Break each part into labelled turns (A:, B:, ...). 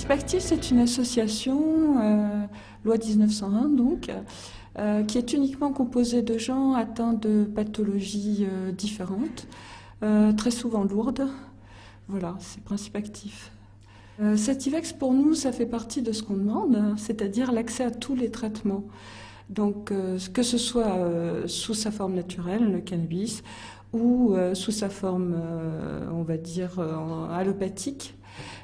A: Perspective, c'est une association, loi 1901 donc, qui est uniquement composée de gens atteints de pathologies différentes, très souvent lourdes. Voilà, c'est Principe Actif. Sativex, pour nous, ça fait partie de ce qu'on demande, c'est-à-dire l'accès à tous les traitements. Donc, que ce soit sous sa forme naturelle, le cannabis, ou sous sa forme, on va dire, allopathique,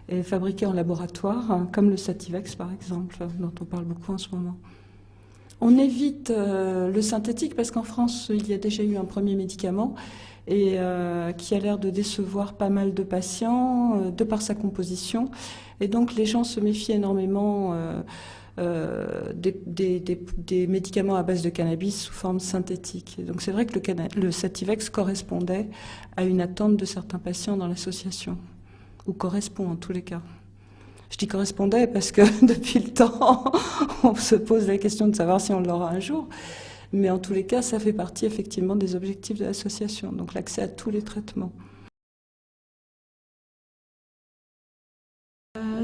A: et fabriqué en laboratoire, comme le Sativex par exemple, dont on parle beaucoup en ce moment. On évite le synthétique parce qu'en France, il y a déjà eu un premier médicament et qui a l'air de décevoir pas mal de patients de par sa composition. Et donc les gens se méfient énormément des médicaments à base de cannabis sous forme synthétique. Et donc c'est vrai que le Sativex correspondait à une attente de certains patients dans l'association, ou correspond en tous les cas. Je dis correspondait parce que depuis le temps, on se pose la question de savoir si on l'aura un jour. Mais en tous les cas, ça fait partie effectivement des objectifs de l'association, donc l'accès à tous les traitements.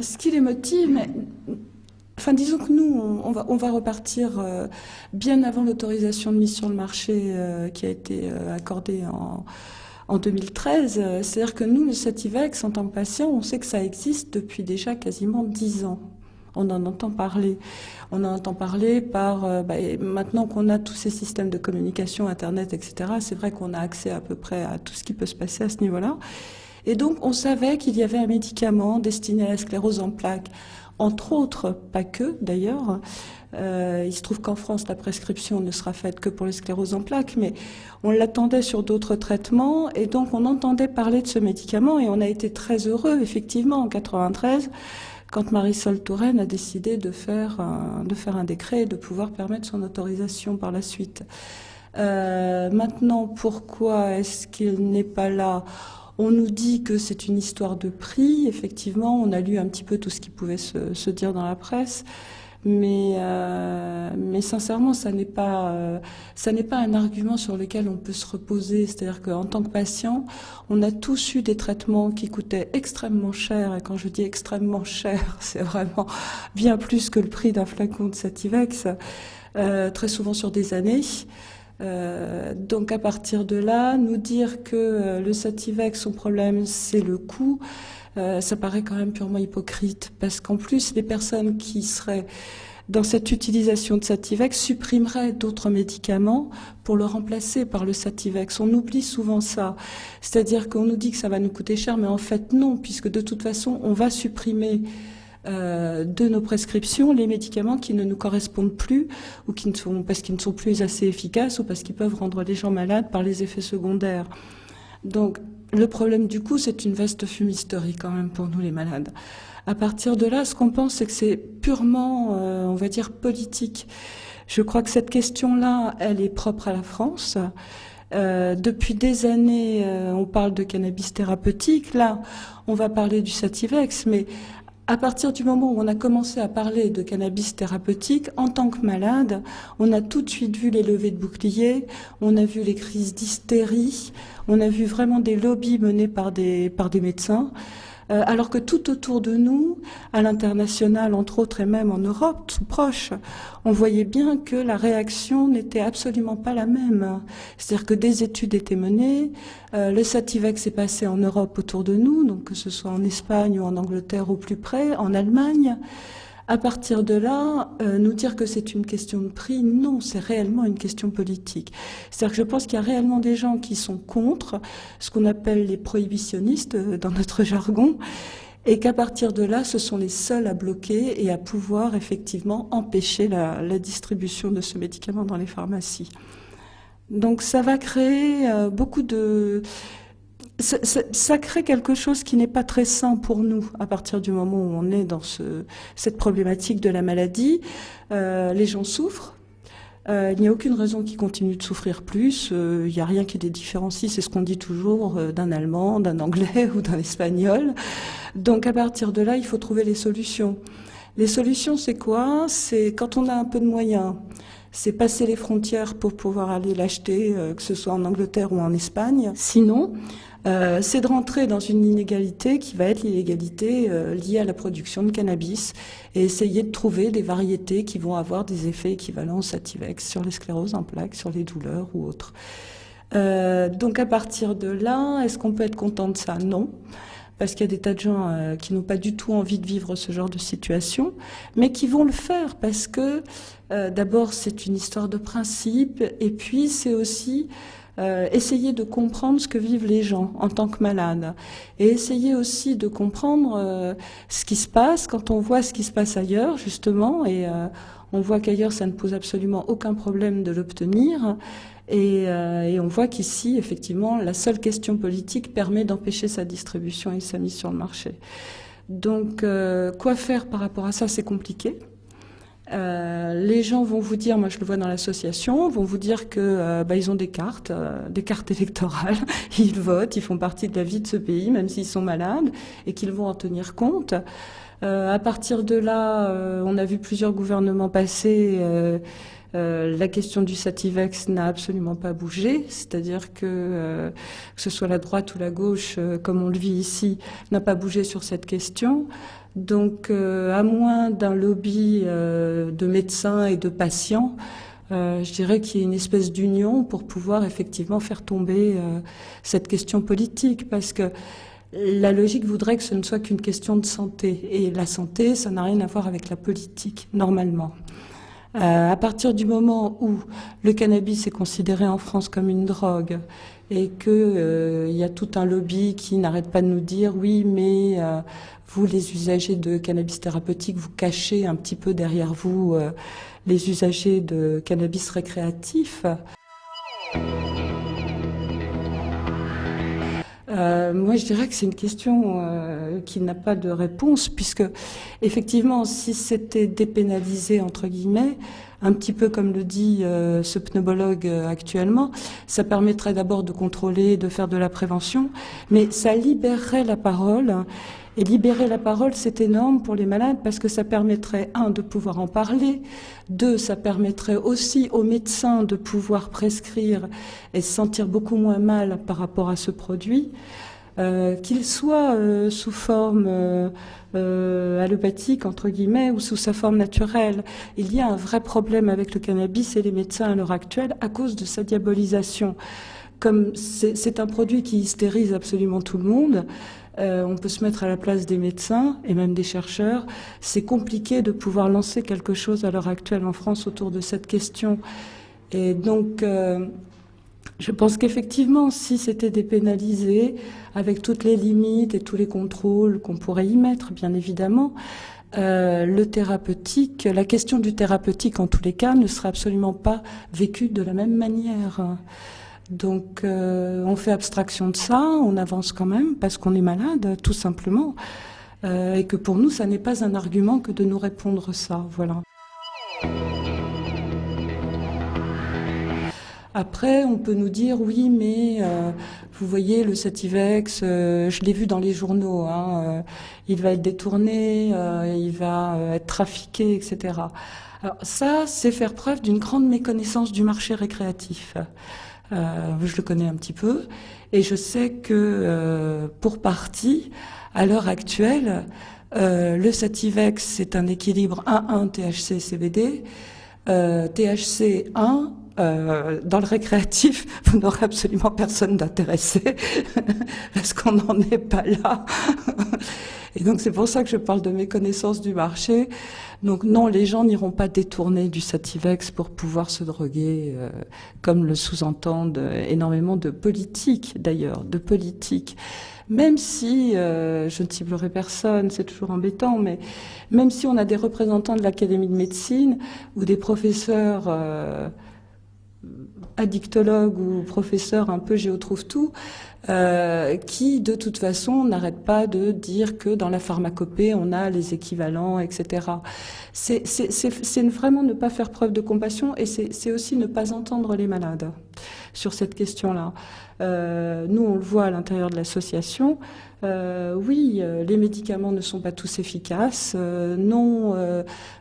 A: Ce qui les motive, enfin disons que nous, on va repartir bien avant l'autorisation de mise sur le marché qui a été accordée en 2013. C'est-à-dire que nous, le Sativex, en tant que patient, on sait que ça existe depuis déjà quasiment 10 ans. On en entend parler. On en entend parler maintenant qu'on a tous ces systèmes de communication, Internet, etc., c'est vrai qu'on a accès à peu près à tout ce qui peut se passer à ce niveau-là. Et donc, on savait qu'il y avait un médicament destiné à la sclérose en plaques, entre autres, pas que d'ailleurs. Il se trouve qu'en France, la prescription ne sera faite que pour les scléroses en plaques, mais on l'attendait sur d'autres traitements, et donc on entendait parler de ce médicament, et on a été très heureux, effectivement, en 93, quand Marisol Touraine a décidé de faire un décret et de pouvoir permettre son autorisation par la suite. Maintenant, pourquoi est-ce qu'il n'est pas là ? On nous dit que c'est une histoire de prix. Effectivement, on a lu un petit peu tout ce qui pouvait se dire dans la presse. Mais sincèrement, ça n'est pas un argument sur lequel on peut se reposer. C'est-à-dire qu'en tant que patient, on a tous eu des traitements qui coûtaient extrêmement cher. Et quand je dis extrêmement cher, c'est vraiment bien plus que le prix d'un flacon de Sativex, très souvent sur des années. Donc à partir de là, nous dire que le Sativex, son problème, c'est le coût, ça paraît quand même purement hypocrite, parce qu'en plus, les personnes qui seraient dans cette utilisation de Sativex supprimeraient d'autres médicaments pour le remplacer par le Sativex. On oublie souvent ça. C'est-à-dire qu'on nous dit que ça va nous coûter cher, mais en fait non, puisque de toute façon, on va supprimer de nos prescriptions les médicaments qui ne nous correspondent plus ou parce qu'ils ne sont plus assez efficaces ou parce qu'ils peuvent rendre les gens malades par les effets secondaires. Donc le problème du coup, c'est une vaste fumisterie quand même pour nous les malades. À partir de là, ce qu'on pense, c'est que c'est purement, on va dire, politique. Je crois que cette question-là, elle est propre à la France. Depuis des années, on parle de cannabis thérapeutique. Là, on va parler du Sativex, mais à partir du moment où on a commencé à parler de cannabis thérapeutique, en tant que malade, on a tout de suite vu les levées de boucliers, on a vu les crises d'hystérie, on a vu vraiment des lobbies menés par des médecins, alors que tout autour de nous, à l'international entre autres et même en Europe, tout proche, on voyait bien que la réaction n'était absolument pas la même. C'est-à-dire que des études étaient menées, le Sativex est passé en Europe autour de nous, donc que ce soit en Espagne ou en Angleterre au plus près, en Allemagne. À partir de là, nous dire que c'est une question de prix, non, c'est réellement une question politique. C'est-à-dire que je pense qu'il y a réellement des gens qui sont contre, ce qu'on appelle les prohibitionnistes dans notre jargon, et qu'à partir de là, ce sont les seuls à bloquer et à pouvoir effectivement empêcher la distribution de ce médicament dans les pharmacies. Donc ça va créer beaucoup de... Ça crée quelque chose qui n'est pas très sain pour nous à partir du moment où on est dans cette problématique de la maladie. Les gens souffrent. Il n'y a aucune raison qu'ils continuent de souffrir plus. Il n'y a rien qui les différencie, c'est ce qu'on dit toujours, d'un Allemand, d'un Anglais ou d'un Espagnol. Donc à partir de là, il faut trouver les solutions. Les solutions, c'est quoi? C'est quand on a un peu de moyens c'est passer les frontières pour pouvoir aller l'acheter, que ce soit en Angleterre ou en Espagne. Sinon, c'est de rentrer dans une inégalité qui va être l'illégalité liée à la production de cannabis et essayer de trouver des variétés qui vont avoir des effets équivalents au Sativex sur les scléroses en plaques, sur les douleurs ou autres. Donc à partir de là, est-ce qu'on peut être content de ça? Non. Parce qu'il y a des tas de gens qui n'ont pas du tout envie de vivre ce genre de situation, mais qui vont le faire parce que d'abord c'est une histoire de principe et puis c'est aussi essayer de comprendre ce que vivent les gens en tant que malades et essayer aussi de comprendre ce qui se passe quand on voit ce qui se passe ailleurs justement et on voit qu'ailleurs ça ne pose absolument aucun problème de l'obtenir et on voit qu'ici effectivement la seule question politique permet d'empêcher sa distribution et sa mise sur le marché. Donc quoi faire par rapport à ça, c'est compliqué. Les gens vont vous dire, moi je le vois dans l'association, vont vous dire que ils ont des cartes électorales, ils votent, ils font partie de la vie de ce pays, même s'ils sont malades, et qu'ils vont en tenir compte. À partir de là, on a vu plusieurs gouvernements passer. La question du Sativex n'a absolument pas bougé, c'est-à-dire que ce soit la droite ou la gauche, comme on le vit ici, n'a pas bougé sur cette question. Donc, à moins d'un lobby de médecins et de patients, je dirais qu'il y a une espèce d'union pour pouvoir effectivement faire tomber cette question politique, parce que la logique voudrait que ce ne soit qu'une question de santé. Et la santé, ça n'a rien à voir avec la politique, normalement. À partir du moment où le cannabis est considéré en France comme une drogue et que y a tout un lobby qui n'arrête pas de nous dire oui, mais vous, les usagers de cannabis thérapeutique, vous cachez un petit peu derrière vous les usagers de cannabis récréatif. Moi, je dirais que c'est une question qui n'a pas de réponse, puisque effectivement, si c'était dépénalisé entre guillemets, un petit peu comme le dit ce pneumologue actuellement, ça permettrait d'abord de contrôler, de faire de la prévention, mais ça libérerait la parole. Et libérer la parole, c'est énorme pour les malades parce que ça permettrait, de pouvoir en parler, ça permettrait aussi aux médecins de pouvoir prescrire et se sentir beaucoup moins mal par rapport à ce produit, qu'il soit sous forme allopathique, entre guillemets, ou sous sa forme naturelle. Il y a un vrai problème avec le cannabis et les médecins à l'heure actuelle à cause de sa diabolisation. Comme c'est un produit qui hystérise absolument tout le monde, on peut se mettre à la place des médecins et même des chercheurs. C'est compliqué de pouvoir lancer quelque chose à l'heure actuelle en France autour de cette question. Et donc, je pense qu'effectivement, si c'était dépénalisé, avec toutes les limites et tous les contrôles qu'on pourrait y mettre, bien évidemment, le thérapeutique, la question du thérapeutique en tous les cas ne serait absolument pas vécue de la même manière. Donc on fait abstraction de ça, on avance quand même parce qu'on est malade, tout simplement, et que pour nous, ça n'est pas un argument que de nous répondre ça, voilà. Après, on peut nous dire, oui, mais vous voyez, le Sativex, je l'ai vu dans les journaux, il va être détourné, il va être trafiqué, etc. Alors ça, c'est faire preuve d'une grande méconnaissance du marché récréatif. Je le connais un petit peu, et je sais que pour partie, à l'heure actuelle, le Sativex, c'est un équilibre 1-1 THC-CBD, THC 1, dans le récréatif, vous n'aurez absolument personne d'intéressé, parce qu'on n'en est pas là. Et donc c'est pour ça que je parle de méconnaissance du marché. Donc non, les gens n'iront pas détourner du Sativex pour pouvoir se droguer, comme le sous-entendent énormément de politiques d'ailleurs, de politiques. Même si, je ne ciblerai personne, c'est toujours embêtant, mais même si on a des représentants de l'Académie de médecine ou des professeurs addictologues ou professeurs un peu géotrouve-tout, qui de toute façon n'arrêtent pas de dire que dans la pharmacopée on a les équivalents, etc. C'est vraiment ne pas faire preuve de compassion et c'est aussi ne pas entendre les malades sur cette question-là. Nous on le voit à l'intérieur de l'association, Oui, les médicaments ne sont pas tous efficaces. Non,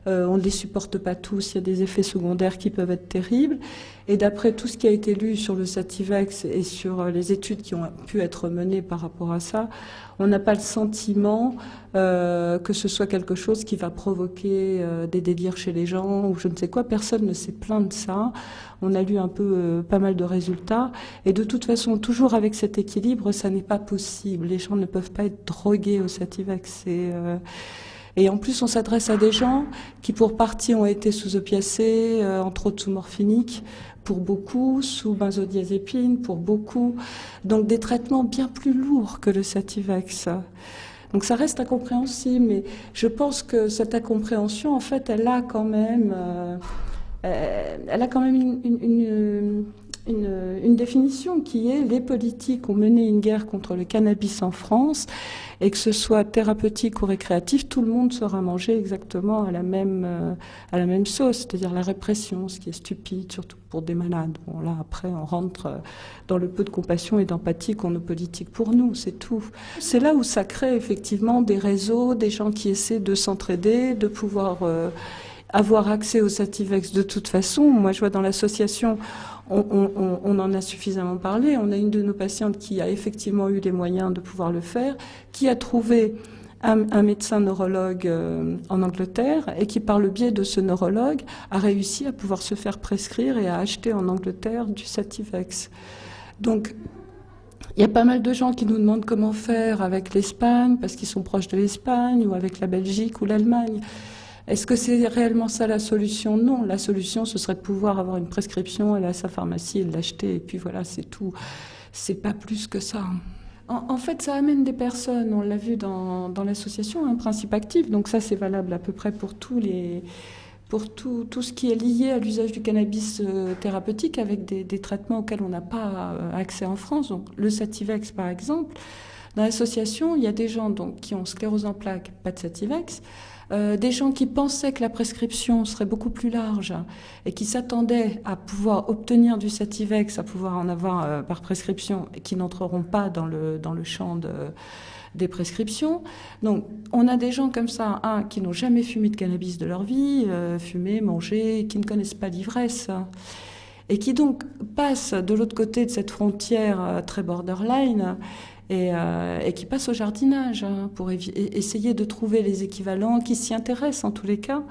A: on ne les supporte pas tous. Il y a des effets secondaires qui peuvent être terribles. Et d'après tout ce qui a été lu sur le Sativex et sur les études qui ont pu être menées par rapport à ça, on n'a pas le sentiment que ce soit quelque chose qui va provoquer des délires chez les gens ou je ne sais quoi. Personne ne s'est plaint de ça. On a lu un peu pas mal de résultats. Et de toute façon, toujours avec cet équilibre, ça n'est pas possible. Les gens ne peuvent pas être drogués au Sativex. Et en plus, on s'adresse à des gens qui, pour partie, ont été sous opiacés, entre autres sous morphinique, pour beaucoup, sous benzodiazépine, pour beaucoup. Donc des traitements bien plus lourds que le Sativex. Donc ça reste incompréhensible, mais je pense que cette incompréhension, en fait, elle a quand même une définition qui est: les politiques ont mené une guerre contre le cannabis en France, et que ce soit thérapeutique ou récréatif, tout le monde sera mangé exactement à la même sauce, c'est-à-dire la répression, ce qui est stupide, surtout pour des malades. Bon, là, après, on rentre dans le peu de compassion et d'empathie qu'ont nos politiques pour nous, c'est tout. C'est là où ça crée effectivement des réseaux, des gens qui essaient de s'entraider, de pouvoir avoir accès au Sativex de toute façon. Moi, je vois dans l'association, on en a suffisamment parlé. On a une de nos patientes qui a effectivement eu les moyens de pouvoir le faire, qui a trouvé un médecin neurologue en Angleterre et qui, par le biais de ce neurologue, a réussi à pouvoir se faire prescrire et à acheter en Angleterre du Sativex. Donc, il y a pas mal de gens qui nous demandent comment faire avec l'Espagne, parce qu'ils sont proches de l'Espagne, ou avec la Belgique ou l'Allemagne. Est-ce que c'est réellement ça la solution? Non, la solution, ce serait de pouvoir avoir une prescription, aller à sa pharmacie et l'acheter, et puis voilà, c'est tout. C'est pas plus que ça. En fait, ça amène des personnes, on l'a vu dans l'association, un principe actif, donc ça c'est valable à peu près pour tout ce qui est lié à l'usage du cannabis thérapeutique avec des traitements auxquels on n'a pas accès en France. Donc le Sativex par exemple, dans l'association, il y a des gens donc, qui ont sclérose en plaques, pas de Sativex, des gens qui pensaient que la prescription serait beaucoup plus large et qui s'attendaient à pouvoir obtenir du Sativex, à pouvoir en avoir par prescription, et qui n'entreront pas dans le champ des prescriptions. Donc on a des gens comme ça, qui n'ont jamais fumé de cannabis de leur vie, fumé, mangé, qui ne connaissent pas l'ivresse, et qui donc passent de l'autre côté de cette frontière très borderline, et qui passent au jardinage pour essayer de trouver les équivalents, qui s'y intéressent en tous les cas,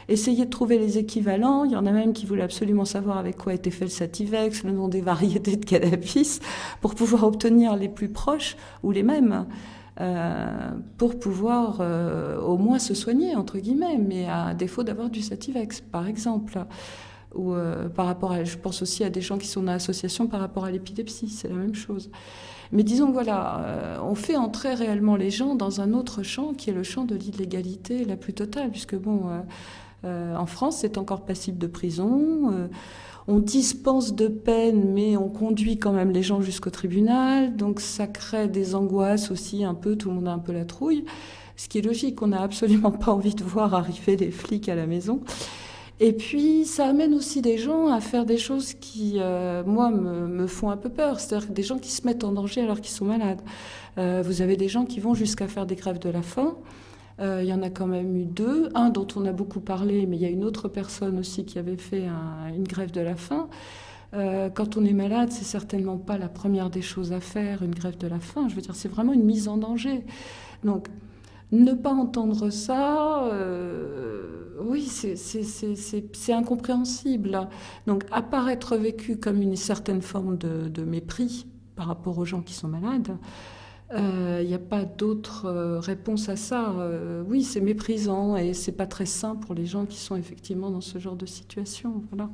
A: essayer de trouver les équivalents. Il y en a même qui voulaient absolument savoir avec quoi était fait le Sativex, le nom des variétés de cannabis, pour pouvoir obtenir les plus proches ou les mêmes, pour pouvoir au moins se soigner, entre guillemets, mais à défaut d'avoir du Sativex, par exemple. Ou par rapport à, je pense aussi à des gens qui sont dans l'association par rapport à l'épilepsie, c'est la même chose. Mais disons, voilà, on fait entrer réellement les gens dans un autre champ qui est le champ de l'illégalité la plus totale, puisque bon, en France, c'est encore passible de prison. On dispense de peine, mais on conduit quand même les gens jusqu'au tribunal. Donc ça crée des angoisses aussi un peu, tout le monde a un peu la trouille. Ce qui est logique, on n'a absolument pas envie de voir arriver les flics à la maison. Et puis, ça amène aussi des gens à faire des choses qui, moi, me font un peu peur. C'est-à-dire des gens qui se mettent en danger alors qu'ils sont malades. Vous avez des gens qui vont jusqu'à faire des grèves de la faim. Il y en a quand même eu 2. Un dont on a beaucoup parlé, mais il y a une autre personne aussi qui avait fait une grève de la faim. Quand on est malade, c'est certainement pas la première des choses à faire, une grève de la faim. Je veux dire, c'est vraiment une mise en danger. Donc, ne pas entendre ça, oui, c'est incompréhensible. Donc, à part être vécu comme une certaine forme de mépris par rapport aux gens qui sont malades, il n'y a pas d'autre réponse à ça. Oui, c'est méprisant et c'est pas très sain pour les gens qui sont effectivement dans ce genre de situation. Voilà.